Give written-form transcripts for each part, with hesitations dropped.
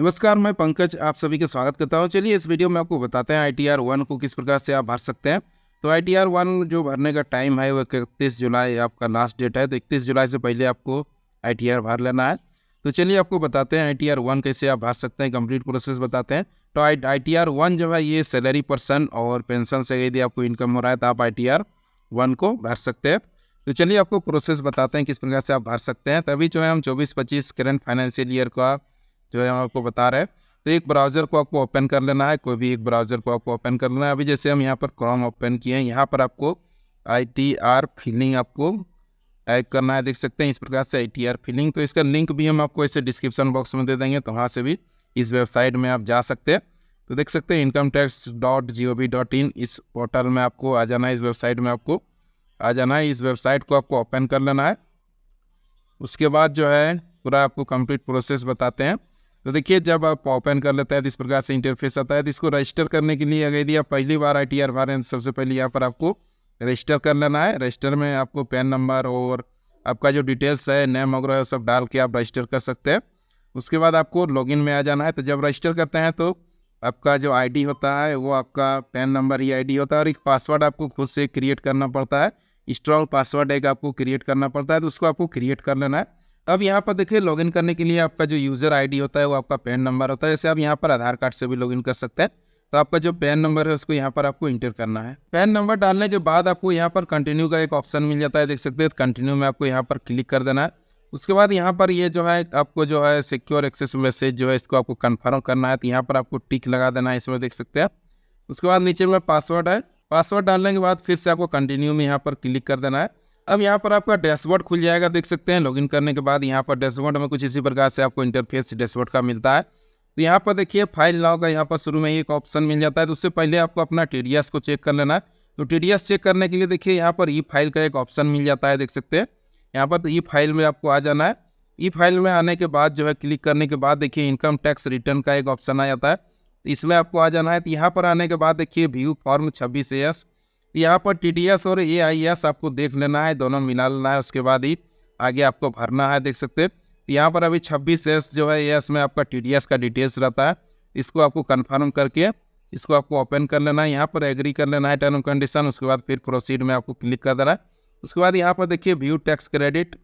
नमस्कार, मैं पंकज आप सभी का स्वागत करता हूं। चलिए इस वीडियो में आपको बताते हैं ITR 1 को किस प्रकार से आप भर सकते हैं। तो ITR 1 जो भरने का टाइम है वो 31 जुलाई आपका लास्ट डेट है। तो 31 जुलाई से पहले आपको ITR भर लेना है। तो चलिए आपको बताते हैं ITR 1 कैसे आप भर सकते हैं, कंप्लीट प्रोसेस बताते हैं। तो ITR 1 जो है ये सैलरी पर्सन और पेंशन से यदि आपको इनकम हो रहा है तो आप ITR 1 को भर सकते हैं। तो चलिए आपको प्रोसेस बताते हैं किस प्रकार से आप भर सकते हैं। तभी जो है हम 24-25 करंट फाइनेंशियल ईयर का जो है हम आपको बता रहे हैं। तो एक ब्राउज़र को आपको ओपन कर लेना है, कोई भी एक ब्राउज़र को आपको ओपन कर लेना है। अभी जैसे हम यहाँ पर क्रोम ओपन किए हैं, यहाँ पर आपको ITR फिलिंग आपको टाइप करना है। देख सकते हैं इस प्रकार से ITR फिलिंग। तो इसका लिंक भी हम आपको ऐसे डिस्क्रिप्शन बॉक्स में दे देंगे, तो वहाँ से भी इस वेबसाइट में आप जा सकते हैं। तो देख सकते हैं incometax.gov.in इस पोर्टल में आपको आ जाना है, इस वेबसाइट में आपको आ जाना है। इस वेबसाइट को आपको ओपन कर लेना है। उसके बाद जो है पूरा आपको कंप्लीट प्रोसेस बताते हैं। तो देखिए जब आप ओपन कर लेते हैं तो इस प्रकार से इंटरफेस आता है। तो इसको रजिस्टर करने के लिए अगर यदि आप पहली बार ITR भर रहे हैं, सबसे पहले यहाँ पर आपको रजिस्टर कर लेना है। रजिस्टर में आपको पैन नंबर और आपका जो डिटेल्स है, नेम वगैरह सब डाल के आप रजिस्टर कर सकते हैं। उसके बाद आपको लॉगिन में आ जाना है। तो जब रजिस्टर करते हैं तो आपका जो ID होता है वो आपका पैन नंबर ही ID होता है, और एक पासवर्ड आपको खुद से क्रिएट करना पड़ता है। स्ट्रॉन्ग पासवर्ड एक आपको क्रिएट करना पड़ता है, तो उसको आपको क्रिएट कर लेना है। अब यहाँ पर देखिए लॉगिन करने के लिए आपका जो यूज़र ID होता है वो आपका पैन नंबर होता है। जैसे आप यहाँ पर आधार कार्ड से भी लॉगिन कर सकते हैं। तो आपका जो पैन नंबर है उसको यहाँ पर आपको इंटर करना है। पैन नंबर डालने के बाद आपको यहाँ पर कंटिन्यू का एक ऑप्शन मिल जाता है, देख सकते हैं। कंटिन्यू में आपको यहाँ पर क्लिक कर देना है। उसके बाद यहाँ पर ये जो है आपको जो है सिक्योर एक्सेस मैसेज जो है इसको आपको कन्फर्म करना है। तो यहाँ पर आपको टिक लगा देना है, इसमें देख सकते हैं। उसके बाद नीचे में पासवर्ड है, पासवर्ड डालने के बाद फिर से आपको कंटिन्यू में यहाँ पर क्लिक कर देना है। अब यहाँ पर आपका डैशबोर्ड खुल जाएगा, देख सकते हैं। लॉगिन करने के बाद यहाँ पर डैशबोर्ड में कुछ इसी प्रकार से आपको इंटरफेस डैशबोर्ड का मिलता है। तो यहाँ पर देखिए फाइल नाउ का यहाँ पर शुरू में ही एक ऑप्शन मिल जाता है। तो उससे पहले आपको अपना TDS को चेक कर लेना है। तो TDS चेक करने के लिए देखिए यहाँ पर ई फाइल का एक ऑप्शन मिल जाता है, देख सकते हैं। यहाँ पर ई फाइल में आपको आ जाना है। ई फाइल में आने के बाद जो है क्लिक करने के बाद देखिए इनकम टैक्स रिटर्न का एक ऑप्शन आ जाता है। तो इसमें आपको आ जाना है। तो यहाँ पर आने के बाद देखिए व्यू फॉर्म 26AS, यहाँ पर TDS और AIS आपको देख लेना है, दोनों मिला लेना है। उसके बाद ही आगे आपको भरना है, देख सकते हैं। यहाँ पर अभी 26S जो है एस में आपका TDS का डिटेल्स रहता है। इसको आपको कंफर्म करके इसको आपको ओपन कर लेना है। यहाँ पर एग्री कर लेना है टर्म एंड कंडीशन। उसके बाद फिर प्रोसीड में आपको क्लिक कर देना है। उसके बाद यहाँ पर देखिए व्यू टैक्स क्रेडिट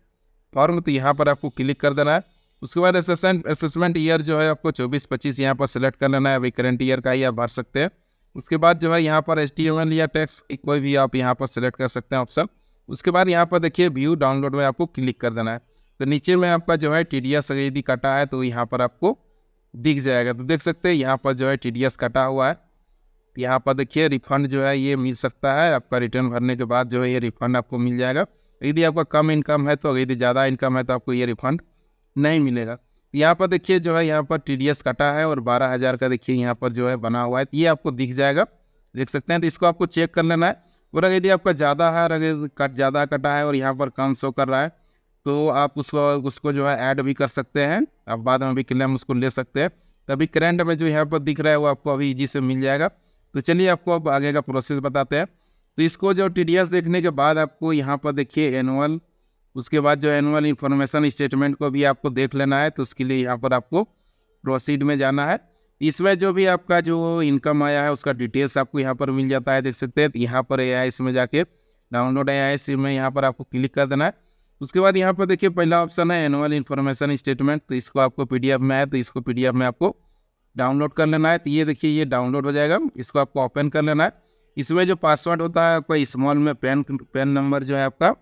फॉर्म, तो यहाँ पर आपको क्लिक कर देना है। उसके बाद असेसमेंट ईयर जो है आपको 24-25 यहाँ पर सेलेक्ट कर लेना है। अभी करंट ईयर का ही आप भर सकते हैं। उसके बाद जो है यहाँ पर HTML या टेक्स्ट कोई भी आप यहाँ पर सेलेक्ट कर सकते हैं ऑप्शन। उसके बाद यहाँ पर देखिए व्यू डाउनलोड में आपको क्लिक कर देना है। तो नीचे में आपका जो है TDS यदि कटा है तो यहाँ पर आपको दिख जाएगा। तो देख सकते हैं यहाँ पर जो है TDS कटा हुआ है। यहाँ पर देखिए रिफंड जो है ये मिल सकता है। आपका रिटर्न भरने के बाद जो है ये रिफंड आपको मिल जाएगा। यदि आपका कम इनकम है तो, यदि ज़्यादा इनकम है तो आपको ये रिफंड नहीं मिलेगा। यहाँ पर देखिए जो है यहाँ पर TDS कटा है और 12,000 का देखिए यहाँ पर जो है बना हुआ है, ये आपको दिख जाएगा, देख सकते हैं। तो इसको आपको चेक कर लेना है। और अगर यदि आपका ज़्यादा है, अगर ज़्यादा कटा है और यहाँ पर कम शो कर रहा है तो आप उसको जो है ऐड भी कर सकते हैं। आप बाद में भी क्लेम उसको ले सकते हैं। तो अभी करंट में जो यहाँ पर दिख रहा है वो आपको अभी ईजी से मिल जाएगा। तो चलिए आपको अब आगे का प्रोसेस बताते हैं। तो इसको जो TDS देखने के बाद आपको यहाँ पर देखिए एनुअल, उसके बाद जो एनुअल इन्फॉर्मेशन स्टेटमेंट को भी आपको देख लेना है। तो उसके लिए यहाँ पर आपको प्रोसीड में जाना है। इसमें जो भी आपका जो इनकम आया है उसका डिटेल्स आपको यहाँ पर मिल जाता है, देख सकते हैं। यहाँ पर AIS में जाके डाउनलोड AIS में यहाँ पर आपको क्लिक कर देना है। उसके बाद यहाँ पर देखिए पहला ऑप्शन है एनुअल इन्फॉर्मेशन स्टेटमेंट। तो इसको आपको PDF में है, तो इसको PDF में आपको डाउनलोड कर लेना है। तो ये देखिए ये डाउनलोड हो जाएगा। इसको आपको ओपन कर लेना है। इसमें जो पासवर्ड होता है आपका स्मॉल में पैन नंबर जो है आपका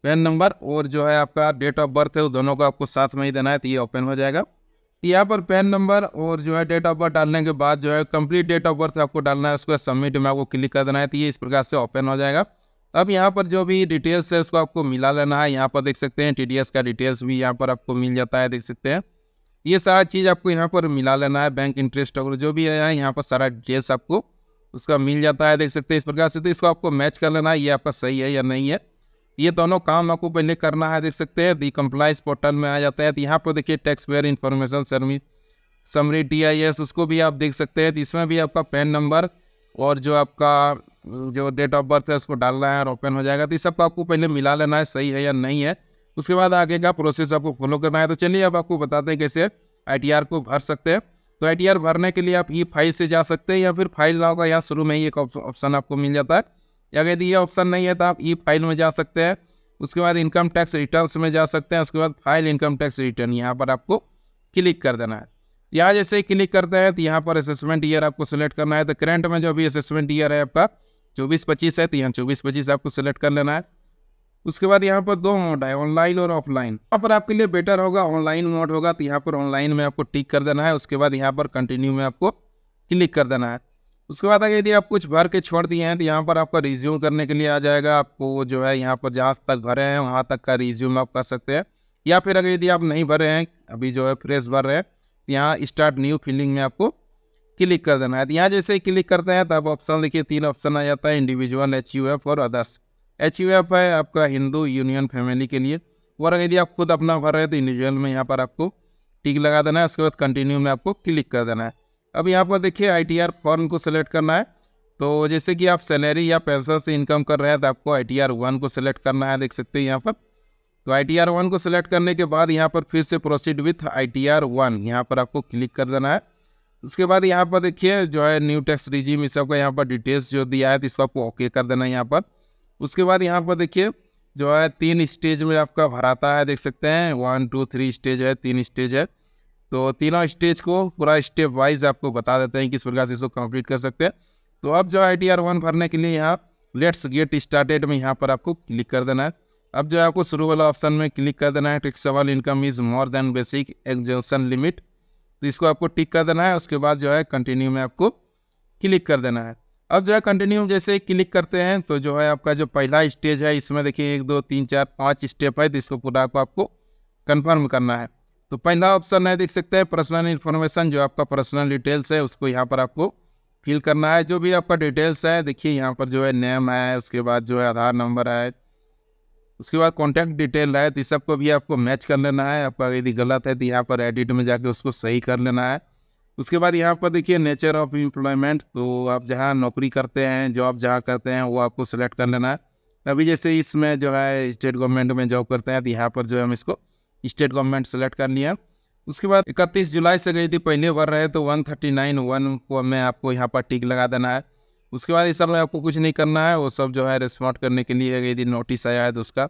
पैन नंबर और जो है आपका डेट ऑफ बर्थ है, वो दोनों को आपको साथ में ही देना है। तो ये ओपन हो जाएगा। यहाँ पर पैन नंबर और जो है डेट ऑफ बर्थ डालने के बाद जो है कंप्लीट डेट ऑफ बर्थ आपको डालना है। उसको सबमिट में आपको क्लिक कर देना है। तो ये इस प्रकार से ओपन हो जाएगा। अब यहाँ पर जो भी डिटेल्स है उसको आपको मिला लेना है। यहाँ पर देख सकते हैं TDS का डिटेल्स भी यहाँ पर आपको मिल जाता है, देख सकते हैं। ये सारा चीज़ आपको यहाँ पर मिला लेना है। बैंक इंटरेस्ट वगैरह जो भी है यहाँ पर सारा डिटेल्स आपको उसका मिल जाता है, देख सकते हैं इस प्रकार से। तो इसको आपको मैच कर लेना है, ये आपका सही है या नहीं है। ये दोनों काम आपको पहले करना है, देख सकते हैं। दी कंप्लाइंस पोर्टल में आ जाता है। तो यहाँ पर देखिए tax payer information summary TIS, उसको भी आप देख सकते हैं। तो इसमें भी आपका पैन नंबर और जो आपका जो डेट ऑफ बर्थ है उसको डालना है और ओपन हो जाएगा। तो इस सबको आपको पहले मिला लेना है, सही है या नहीं है। उसके बाद आगे का प्रोसेस आपको फॉलो करना है। तो चलिए अब आपको बताते हैं कैसे ITR को भर सकते हैं। तो ITR भरने के लिए आप ई फाइल से जा सकते हैं या फिर फाइल नाउ का यहाँ शुरू में ही एक ऑप्शन आपको मिल जाता है। या यदि ये ऑप्शन नहीं है तो आप ई फाइल में जा सकते हैं। उसके बाद इनकम टैक्स रिटर्न्स में जा सकते हैं। उसके बाद फाइल इनकम टैक्स रिटर्न, यहाँ पर आपको क्लिक कर देना है। यहाँ जैसे ही क्लिक करते हैं तो यहाँ पर असेसमेंट ईयर आपको सेलेक्ट करना है। तो करंट में जो भी असेसमेंट ईयर है आपका 24-25 है, तो यहाँ 24-25 आपको सेलेक्ट कर लेना है। उसके बाद यहाँ पर 2 मोड है, ऑनलाइन और ऑफलाइन। यहाँ पर आपके लिए बेटर होगा ऑनलाइन मोड होगा, तो यहाँ पर ऑनलाइन में आपको टिक कर देना है। उसके बाद यहाँ पर कंटिन्यू में आपको क्लिक कर देना है। उसके बाद अगर यदि आप कुछ भर के छोड़ दिए हैं तो यहाँ पर आपका रिज्यूम करने के लिए आ जाएगा। आपको जो है यहाँ पर जहाँ तक भरे हैं वहाँ तक का रिज्यूम आप कर सकते हैं। या फिर अगर यदि आप नहीं भरे हैं, अभी जो है फ्रेश भर रहे हैं, तो यहाँ स्टार्ट न्यू फिलिंग में आपको क्लिक कर देना है। तो यहाँ जैसे ही क्लिक करते हैं तब ऑप्शन देखिए 3 ऑप्शन आ जाता है, इंडिविजुअल, HUF और अदर्स। HUF है आपका हिंदू यूनियन फैमिली के लिए, और अगर यदि आप खुद अपना भर रहे हैं तो इंडिविजुअल में यहाँ पर आपको टिक लगा देना है। उसके बाद कंटिन्यू में आपको क्लिक कर देना है। अब यहाँ पर देखिए ITR फॉर्म को सेलेक्ट करना है। तो जैसे कि आप सैलरी या पेंशन से इनकम कर रहे हैं तो आपको ITR 1 को सेलेक्ट करना है, देख सकते हैं यहाँ पर। तो ITR 1 को सेलेक्ट करने के बाद यहाँ पर फिर से प्रोसीड विथ ITR 1, यहाँ पर आपको क्लिक कर देना है। उसके बाद यहाँ पर देखिए जो है न्यू टैक्स रिजीम, इस सबका यहाँ पर डिटेल्स जो दिया है तो इसको आपको ओके कर देना है यहाँ पर। उसके बाद यहाँ पर देखिए जो है 3 स्टेज में आपका भराता है, देख सकते हैं 1 2 3 स्टेज है, 3 स्टेज है। तो तीनों स्टेज को पूरा स्टेप वाइज आपको बता देते हैं किस प्रकार से इसको कंप्लीट कर सकते हैं। तो अब जो ITR 1 भरने के लिए यहाँ लेट्स गेट स्टार्टेड में यहाँ पर आपको क्लिक कर देना है। अब जो है आपको शुरू वाला ऑप्शन में क्लिक कर देना है, taxable income is more than basic exemption limit, तो इसको आपको टिक कर देना है। उसके बाद जो है कंटिन्यू में आपको क्लिक कर देना है। अब जो है कंटिन्यू जैसे क्लिक करते हैं तो जो है आपका जो पहला स्टेज है इसमें देखिए 1 2 3 4 5 स्टेप है, तो इसको पूरा आपको कन्फर्म करना है। तो पहला ऑप्शन है, देख सकते हैं पर्सनल इन्फॉर्मेशन, जो आपका पर्सनल डिटेल्स है उसको यहाँ पर आपको फिल करना है। जो भी आपका डिटेल्स है देखिए यहाँ पर जो है नेम है, उसके बाद जो है आधार नंबर है, उसके बाद कॉन्टैक्ट डिटेल है, तो इस सबको भी आपको मैच कर लेना है। आपका यदि गलत है तो यहाँ पर एडिट में जाके उसको सही कर लेना है। उसके बाद यहाँ पर देखिए नेचर ऑफ एम्प्लॉयमेंट, तो आप जहाँ नौकरी करते हैं, जॉब जहाँ करते हैं वो आपको सेलेक्ट कर लेना है। अभी जैसे इसमें जो है स्टेट गवर्नमेंट में जॉब करते हैं तो यहाँ पर जो है हम इसको स्टेट गवर्नमेंट सेलेक्ट कर लिया। उसके बाद 31 जुलाई से गई थी पहले भर रहे तो 139(1) को में आपको यहाँ पर टिक लगा देना है। उसके बाद इस सब में आपको कुछ नहीं करना है, वो सब जो है रिस्पॉन्ड करने के लिए यदि नोटिस आया है तो उसका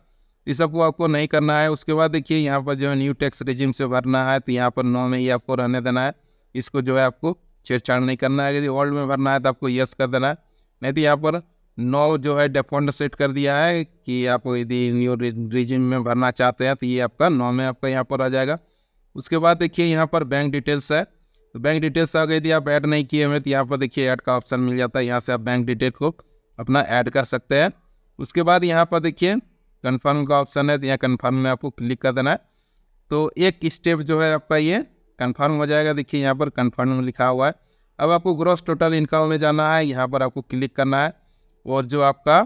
इस सब को आपको नहीं करना है। उसके बाद देखिए यहाँ पर जो है न्यू टैक्स रिजिम से भरना है तो यहाँ पर 9 में ही आपको रहने देना है, इसको जो है आपको छेड़छाड़ नहीं करना है। यदि ओल्ड में भरना है तो आपको यस कर देना है, नहीं तो यहाँ पर 9 जो है डिफॉल्ट सेट कर दिया है कि आप यदि न्यू रिजिम में भरना चाहते हैं तो ये आपका 9 में आपका यहाँ पर आ जाएगा। उसके बाद देखिए यहाँ पर बैंक डिटेल्स है, तो बैंक डिटेल्स अगर यदि आप ऐड नहीं किए हुए तो यहाँ पर देखिए ऐड का ऑप्शन मिल जाता है, यहाँ से आप बैंक डिटेल को अपना ऐड कर सकते हैं। उसके बाद यहाँ पर देखिए कन्फर्म का ऑप्शन है, तो यहाँ कन्फर्म में आपको क्लिक कर देना है। तो एक स्टेप जो है आपका ये कन्फर्म हो जाएगा, देखिए यहाँ पर कन्फर्म लिखा हुआ है। अब आपको ग्रॉस टोटल इनकम में जाना है, यहाँ पर आपको क्लिक करना है और जो आपका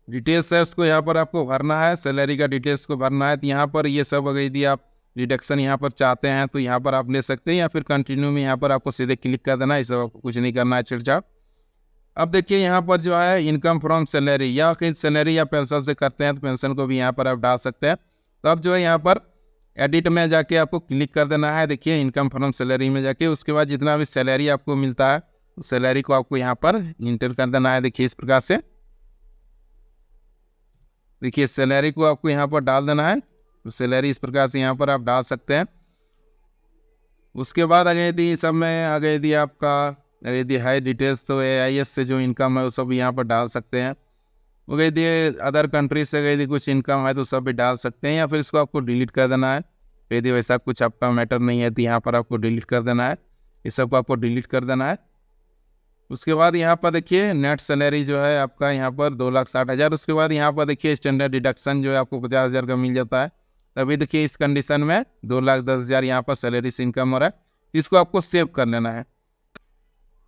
डिटेल्स है उसको यहाँ पर आपको भरना है, सैलरी का डिटेल्स को भरना है। तो यहाँ पर ये सब अगर यदि आप रिडक्शन यहाँ पर चाहते हैं तो यहाँ पर आप ले सकते हैं, या फिर कंटिन्यू में यहाँ पर आपको सीधे क्लिक कर देना है, इस सब आपको कुछ नहीं करना है छेड़छाड़। अब देखिए यहाँ पर जो है इनकम फ्रॉम सैलरी, या कहीं सैलरी या पेंशन से करते हैं तो पेंशन को भी यहाँ पर आप डाल सकते हैं। तो अब जो है यहाँ पर एडिट में जाके आपको क्लिक कर देना है, देखिए इनकम फ्रॉम सैलरी में जाके उसके बाद जितना भी सैलरी आपको मिलता है उस सैलरी को आपको यहाँ पर इंटर कर देना है। देखिए इस प्रकार से देखिए सैलरी को आपको यहाँ पर डाल देना है, तो सैलरी इस प्रकार से यहाँ पर आप डाल सकते हैं। उसके बाद अगर यदि सब में अगर यदि आपका यदि हाई डिटेल्स तो AIS से जो इनकम है वो सब यहाँ पर डाल सकते हैं। अगर यदि अदर कंट्रीज से यदि कुछ इनकम है तो सब भी डाल सकते हैं, या फिर इसको आपको डिलीट कर देना है। यदि वैसा कुछ आपका मैटर नहीं है तो यहाँ पर आपको डिलीट कर देना है, इस सब को आपको डिलीट कर देना है। उसके बाद यहाँ पर देखिए नेट सैलरी जो है आपका यहाँ पर 2,60,000। उसके बाद यहाँ पर देखिए स्टैंडर्ड डिडक्शन जो है आपको 50,000 का मिल जाता है। तभी देखिए इस कंडीशन में 2,10,000 यहाँ पर सैलरी से इनकम हो रहा है, इसको आपको सेव कर लेना है।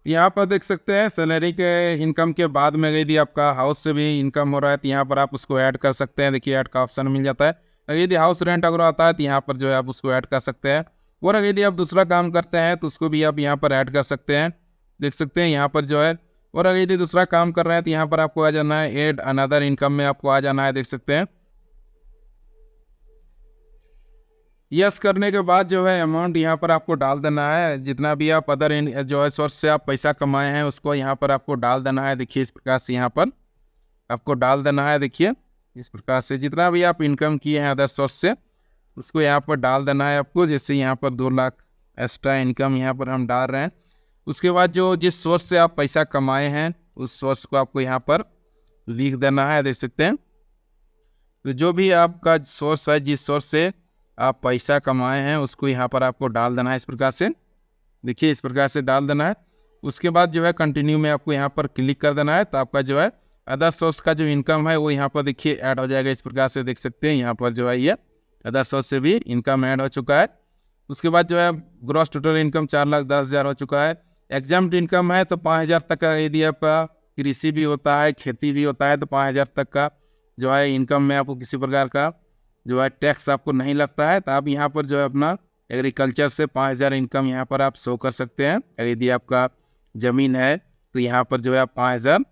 यहाँ पर देख सकते हैं सैलरी के इनकम के बाद में यदि आपका हाउस से भी इनकम हो रहा है तो यहाँ पर आप उसको ऐड कर सकते हैं, देखिए ऐड का ऑप्शन मिल जाता है। यदि हाउस रेंट अगर आता है तो यहाँ पर जो है आप उसको ऐड कर सकते हैं, और अगर यदि आप दूसरा काम करते हैं तो उसको भी आप यहाँ पर ऐड कर सकते हैं, देख सकते हैं यहाँ पर जो है। और अगर यदि दूसरा काम कर रहे हैं तो यहाँ पर आपको आ जाना है ऐड अनदर इनकम में आपको आ जाना है, देख सकते हैं। यस करने के बाद जो है अमाउंट यहाँ पर आपको डाल देना है, जितना भी आप अदर जो है सोर्स से आप पैसा कमाए हैं उसको यहाँ पर आपको डाल देना है। देखिए इस प्रकार से यहाँ पर आपको डाल देना है। देखिए इस प्रकार से जितना भी आप इनकम किए हैं अदर सोर्स से उसको यहाँ पर डाल देना है आपको। जैसे यहाँ पर 2 लाख एक्स्ट्रा इनकम यहाँ पर हम डाल रहे हैं। उसके बाद जो जिस सोर्स से आप पैसा कमाए हैं उस सोर्स को आपको यहाँ पर लिख देना है, देख सकते हैं। तो जो भी आपका सोर्स है, जिस सोर्स से आप पैसा कमाए हैं उसको यहाँ पर आपको डाल देना है इस प्रकार से। देखिए इस प्रकार से डाल देना है। उसके बाद जो है कंटिन्यू में आपको यहाँ पर क्लिक कर देना है, तो आपका जो है अदर सोर्स का जो इनकम है वो यहाँ पर देखिए ऐड हो जाएगा। इस प्रकार से देख सकते हैं यहाँ पर जो है ये अदर सोर्स से भी इनकम ऐड हो चुका है। उसके बाद जो है ग्रॉस टोटल इनकम 4,10,000 हो चुका है। एग्जाम्प्ट इनकम है तो 5,000 तक का, यदि आपका कृषि भी होता है खेती भी होता है तो 5,000 तक का जो है इनकम में आपको किसी प्रकार का जो है टैक्स आपको नहीं लगता है। तो आप यहाँ पर जो है अपना एग्रीकल्चर से 5,000 इनकम यहाँ पर आप शो कर सकते हैं। यदि आपका ज़मीन है तो यहाँ पर जो है आप 5,000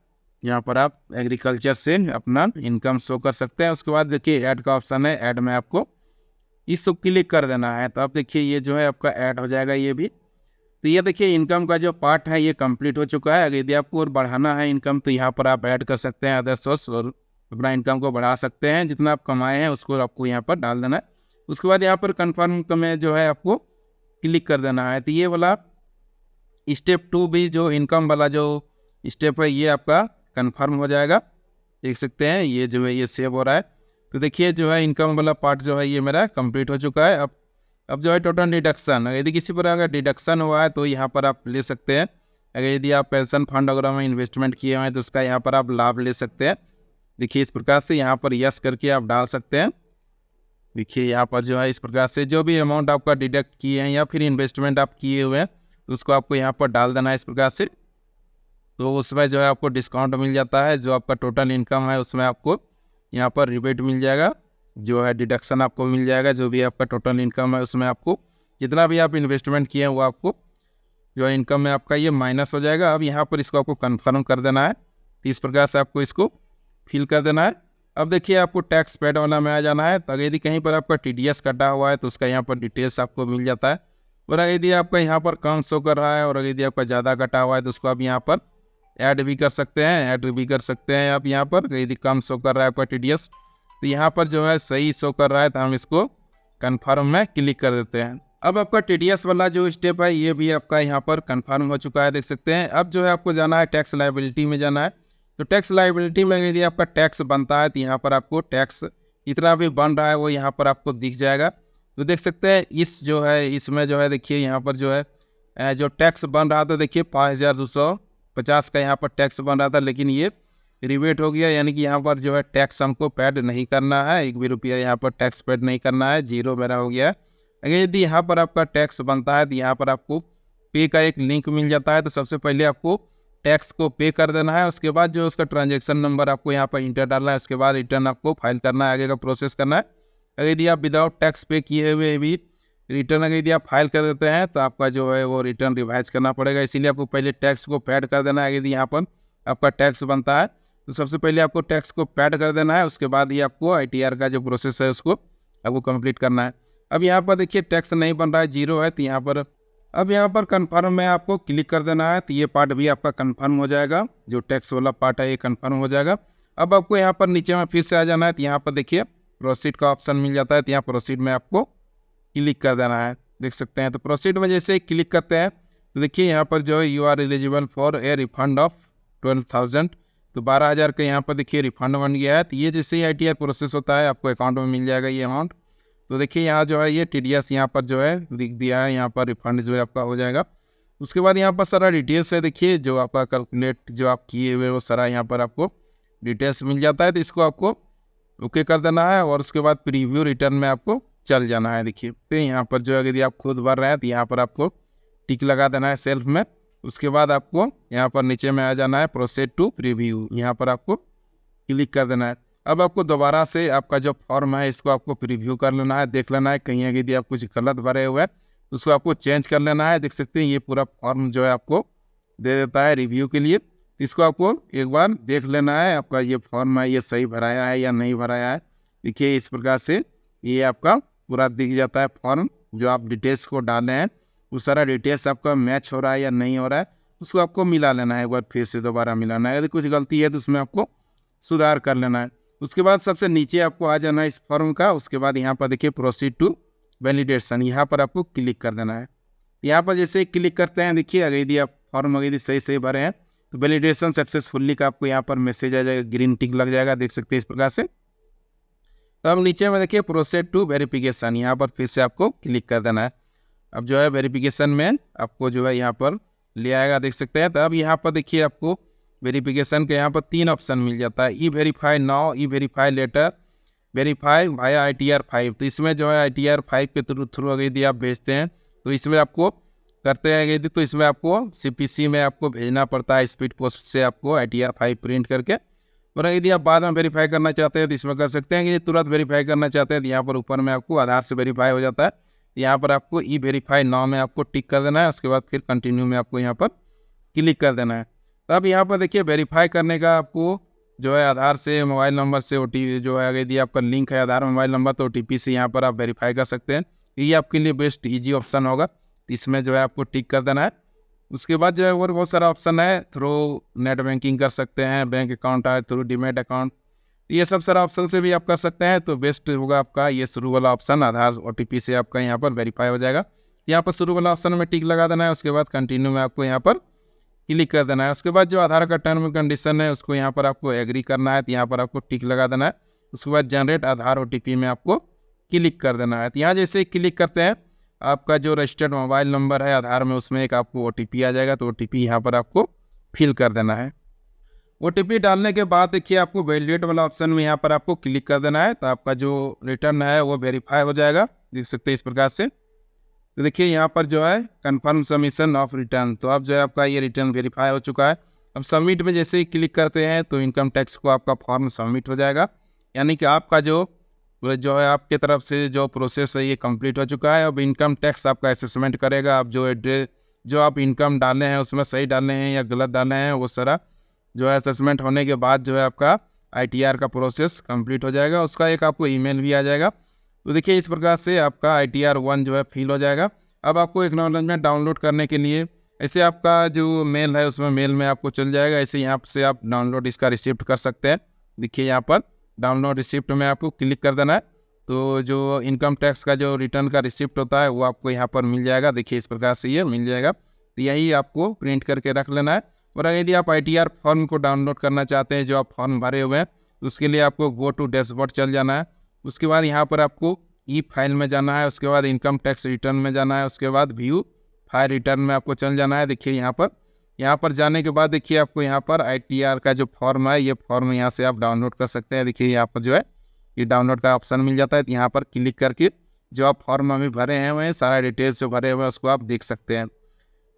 यहाँ पर आप एग्रीकल्चर से अपना इनकम शो कर सकते हैं। उसके बाद देखिए ऐड का ऑप्शन है, ऐड में आपको इसको क्लिक कर देना है। तो आप देखिए ये जो है आपका ऐड हो जाएगा ये भी। तो ये देखिए इनकम का जो पार्ट है ये कंप्लीट हो चुका है। यदि आपको और बढ़ाना है इनकम तो यहाँ पर आप ऐड कर सकते हैं अदर सोर्स और अपना इनकम को बढ़ा सकते हैं। जितना आप कमाए हैं उसको आपको यहाँ पर डाल देना है। उसके बाद यहाँ पर कन्फर्म में जो है आपको क्लिक कर देना है। तो ये वाला स्टेप 2 भी जो इनकम वाला जो स्टेप है ये आपका कन्फर्म हो जाएगा। देख सकते हैं ये जो है ये सेव हो रहा है। तो देखिए जो है इनकम वाला पार्ट जो है ये मेरा कंप्लीट हो चुका है। अब जो है टोटल डिडक्शन, यदि किसी प्रकार का डिडक्शन हुआ है तो यहाँ पर आप ले सकते हैं। अगर यदि आप पेंशन फंड वगैरह में इन्वेस्टमेंट किए हुए हैं तो उसका यहाँ पर आप लाभ ले सकते हैं। देखिए इस प्रकार से यहाँ पर यस करके आप डाल सकते हैं। देखिए यहाँ पर जो है इस प्रकार से जो भी अमाउंट आपका डिडक्ट किए हैं या फिर इन्वेस्टमेंट आप किए हुए हैं तो उसको आपको यहाँ पर डाल देना है इस प्रकार से। तो उसमें जो है आपको डिस्काउंट मिल जाता है। जो आपका टोटल इनकम है उसमें आपको यहाँ पर रिबेट मिल जाएगा, जो है डिडक्शन आपको मिल जाएगा। जो भी आपका टोटल इनकम है उसमें आपको जितना भी आप इन्वेस्टमेंट किए हैं वो आपको जो है इनकम में आपका ये माइनस हो जाएगा। अब यहाँ पर इसको आपको कन्फर्म कर देना है। तो इस प्रकार से आपको इसको फिल कर देना है। अब देखिए आपको टैक्स पेड वाला में आ जाना है। तो यदि कहीं पर आपका TDS कटा हुआ है तो उसका यहाँ पर डिटेल्स आपको मिल जाता है। और यदि आपका यहाँ पर कम शो कर रहा है और यदि आपका ज़्यादा कटा हुआ है तो उसको आप यहाँ पर ऐड भी कर सकते हैं आप यहाँ पर। यदि कम शो कर रहा है आपका TDS तो यहाँ पर जो है सही शो कर रहा है तो हम इसको कन्फर्म में क्लिक कर देते हैं। अब आपका TDS वाला जो स्टेप है ये भी आपका यहाँ पर कन्फर्म हो चुका है, देख सकते हैं। अब जो है आपको जाना है टैक्स लायबिलिटी में जाना है। तो टैक्स लायबिलिटी में यदि आपका टैक्स बनता है तो यहाँ पर आपको टैक्स कितना भी बन रहा है वो यहाँ पर आपको दिख जाएगा। तो देख सकते हैं इस जो है इसमें जो है देखिए यहाँ पर जो है जो टैक्स बन रहा था देखिए 5,250 का यहाँ पर टैक्स बन रहा था, लेकिन ये रिबेट हो गया। यानी कि यहाँ पर जो है टैक्स हमको पेड नहीं करना है, 1 भी रुपया यहाँ पर टैक्स पेड नहीं करना है, जीरो मेरा हो गया है। अगर यदि यहाँ पर आपका टैक्स बनता है तो यहाँ पर आपको पे का एक लिंक मिल जाता है। तो सबसे पहले आपको टैक्स को पे कर देना है। उसके बाद जो उसका ट्रांजैक्शन नंबर आपको यहाँ पर इंटर डालना है। उसके बाद रिटर्न आपको फाइल करना है, आगे का प्रोसेस करना है। अगर यदि आप विदाउट टैक्स पे किए हुए भी रिटर्न अगर यदि आप फाइल कर देते हैं तो आपका जो है वो रिटर्न रिवाइज करना पड़ेगा। इसीलिए आपको पहले टैक्स को पेड कर देना है। यदि यहाँ पर आपका टैक्स बनता है तो सबसे पहले आपको टैक्स को पेड कर देना है। उसके बाद ही आपको ITR का जो प्रोसेस है उसको आपको कंप्लीट करना है। अब यहाँ पर देखिए टैक्स नहीं बन रहा है, जीरो है। तो यहाँ पर कन्फर्म में आपको क्लिक कर देना है। तो ये पार्ट भी आपका कन्फर्म हो जाएगा, जो टैक्स वाला पार्ट है ये कन्फर्म हो जाएगा। अब आपको यहाँ पर नीचे में फिर से आ जाना है। तो यहाँ पर देखिए प्रोसीड का ऑप्शन मिल जाता है। तो यहाँ प्रोसीड में आपको क्लिक कर देना है, देख सकते हैं। तो प्रोसीड में जैसे क्लिक करते हैं तो देखिए यहाँ पर जो है you are eligible for a refund of 12,000। तो 12,000 का यहाँ पर देखिए रिफंड बन गया है। तो ये जैसे ही ITR प्रोसेस होता है आपको अकाउंट में मिल जाएगा ये अमाउंट। तो देखिए यहाँ जो है ये TDS यहाँ पर जो है लिख दिया है, यहाँ पर रिफंड जो है आपका हो जाएगा। उसके बाद यहाँ पर सारा डिटेल्स है, देखिए जो आपका कैलकुलेट जो आप किए हुए वो सारा यहाँ पर आपको डिटेल्स मिल जाता है। तो इसको आपको ओके कर देना है और उसके बाद प्रीव्यू रिटर्न में आपको चल जाना है। देखिए तो यहाँ पर जो है यदि आप खुद भर रहे हैं तो यहाँ पर आपको टिक लगा देना है सेल्फ में। उसके बाद आपको यहाँ पर नीचे में आ जाना है प्रोसीड टू प्रीव्यू, यहाँ पर आपको क्लिक कर देना है। अब आपको दोबारा से आपका जो फॉर्म है इसको आपको प्रीव्यू कर लेना है, देख लेना है कहीं यदि आप कुछ गलत भरे हुए हैं तो उसको आपको चेंज कर लेना है। देख सकते हैं ये पूरा फॉर्म जो है आपको दे देता है रिव्यू के लिए। इसको आपको एक बार देख लेना है आपका ये फॉर्म है ये सही भराया है या नहीं भराया है। देखिए इस प्रकार से ये आपका पूरा दिख जाता है फॉर्म। जो आप डिटेल्स को डाले हैं वो सारा डिटेल्स आपका मैच हो रहा है या नहीं हो रहा है, उसको आपको मिला लेना है, एक बार फिर से दोबारा मिलाना है। यदि कुछ गलती है तो उसमें आपको सुधार कर लेना है। उसके बाद सबसे नीचे आपको आ जाना है इस फॉर्म का। उसके बाद यहाँ पर देखिए प्रोसीड टू वैलिडेशन, यहाँ पर आपको क्लिक कर देना है। यहाँ पर जैसे ही क्लिक करते हैं देखिए अगर यदि आप फॉर्म अगर यदि सही सही भरे हैं तो वैलिडेशन सक्सेसफुली का आपको यहाँ पर मैसेज आ जाएगा, ग्रीन टिक लग जाएगा, देख सकते हैं इस प्रकार से। तो अब नीचे में देखिए प्रोसीड टू वेरिफिकेशन, यहाँ पर फिर से आपको क्लिक कर देना है। अब जो है वेरिफिकेशन में आपको जो है यहाँ पर ले आएगा, देख सकते हैं। तो अब यहाँ पर देखिए आपको वेरिफिकेशन के यहाँ पर 3 ऑप्शन मिल जाता है, e verify now, e verify later, verify via ITR 5। तो इसमें जो है ITR 5 के थ्रू अगर यदि आप भेजते हैं तो इसमें आपको करते हैं यदि, तो इसमें आपको CPC में आपको भेजना पड़ता है, स्पीड पोस्ट से आपको ITR 5 प्रिंट करके। और यदि आप बाद में वेरीफाई करना चाहते हैं तो इसमें कर सकते हैं कि तुरंत वेरीफाई करना चाहते हैं तो यहाँ पर ऊपर में आपको आधार से वेरीफाई हो जाता है। यहाँ पर आपको ई वेरीफाई नाउ में आपको टिक कर देना है, उसके बाद फिर कंटिन्यू में आपको यहाँ पर क्लिक कर देना है। तो अब यहाँ पर देखिए वेरीफाई करने का आपको जो है आधार से मोबाइल नंबर से OTP जो है, अगर यदि आपका लिंक है आधार मोबाइल नंबर तो OTP से यहाँ पर आप वेरीफाई कर सकते हैं। ये आपके लिए बेस्ट ईजी ऑप्शन होगा, तो इसमें जो है आपको टिक कर देना है। उसके बाद जो है और बहुत सारा ऑप्शन है, थ्रू नेट बैंकिंग कर सकते हैं, बैंक अकाउंट है, थ्रू डीमैट अकाउंट, ये सब सारा ऑप्शन से भी आप कर सकते हैं। तो बेस्ट होगा आपका ये शुरू वाला ऑप्शन, आधार OTP से आपका यहाँ पर वेरीफाई हो जाएगा। यहाँ पर शुरू वाला ऑप्शन में टिक लगा देना है, उसके बाद कंटिन्यू में आपको यहाँ पर क्लिक कर देना है। उसके बाद जो आधार का टर्म एंड कंडीशन है उसको यहाँ पर आपको एग्री करना है, तो यहाँ पर आपको टिक लगा देना है। उसके बाद जनरेट आधार OTP में आपको क्लिक कर देना है। तो यहाँ जैसे ही क्लिक करते हैं आपका जो रजिस्टर्ड मोबाइल नंबर है आधार में उसमें एक आपको OTP आ जाएगा, तो OTP यहाँ पर आपको फिल कर देना है। OTP डालने के बाद देखिए आपको वैलिडेट वाला ऑप्शन में यहाँ पर आपको क्लिक कर देना है, तो आपका जो रिटर्न है वो वेरीफाई हो जाएगा, देख सकते हैं इस प्रकार से। तो देखिए यहाँ पर जो है कंफर्म सबमिशन ऑफ रिटर्न, तो अब जो है आपका ये रिटर्न वेरीफाई हो चुका है। अब सबमिट में जैसे ही क्लिक करते हैं तो इनकम टैक्स को आपका फॉर्म सबमिट हो जाएगा, यानी कि आपका जो है आपके तरफ से जो प्रोसेस है ये कंप्लीट हो चुका है। अब इनकम टैक्स आपका असेसमेंट करेगा, आप जो एड्रेस जो आप इनकम डाले हैं उसमें सही डाले हैं या गलत डाले हैं, वो सारा जो है असेसमेंट होने के बाद जो है आपका ITR का प्रोसेस कंप्लीट हो जाएगा, उसका एक आपको ईमेल भी आ जाएगा। तो देखिए इस प्रकार से आपका ITR 1 जो है फिल हो जाएगा। अब आपको एक्नॉलेजमेंट डाउनलोड करने के लिए ऐसे आपका जो मेल है उसमें मेल में आपको चल जाएगा, ऐसे यहाँ से आप डाउनलोड इसका रिसिप्ट कर सकते हैं। देखिए यहाँ पर डाउनलोड रिसिप्ट में आपको क्लिक कर देना है, तो जो इनकम टैक्स का जो रिटर्न का रिसिप्ट होता है वो आपको यहाँ पर मिल जाएगा। देखिए इस प्रकार से ये मिल जाएगा, तो यही आपको प्रिंट करके रख लेना है। और यदि आप ITR फॉर्म को डाउनलोड करना चाहते हैं जो आप फॉर्म भरे हुए हैं, उसके लिए आपको गो टू डैशबोर्ड चल जाना है। उसके बाद यहाँ पर आपको ई फाइल में जाना है, उसके बाद इनकम टैक्स रिटर्न में जाना है, उसके बाद व्यू फाइल रिटर्न में आपको चल जाना है। देखिए यहाँ पर जाने के बाद देखिए आपको यहाँ पर ITR का जो फॉर्म है ये फॉर्म यहाँ से आप डाउनलोड कर सकते हैं। देखिए यहाँ पर जो है ये डाउनलोड का ऑप्शन मिल जाता है, तो यहाँ पर क्लिक करके जो आप फॉर्म अभी भरे हैं वह सारा डिटेल्स जो भरे हुए हैं उसको आप देख सकते हैं।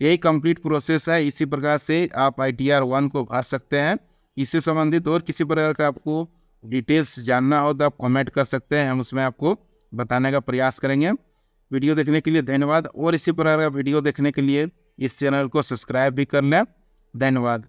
यही कंप्लीट प्रोसेस है, इसी प्रकार से आप ITR 1 को भर सकते हैं। इससे संबंधित और किसी प्रकार का आपको डिटेल्स जानना हो तो आप कमेंट कर सकते हैं, हम उसमें आपको बताने का प्रयास करेंगे। वीडियो देखने के लिए धन्यवाद, और इसी प्रकार का वीडियो देखने के लिए इस चैनल को सब्सक्राइब भी कर लें। धन्यवाद।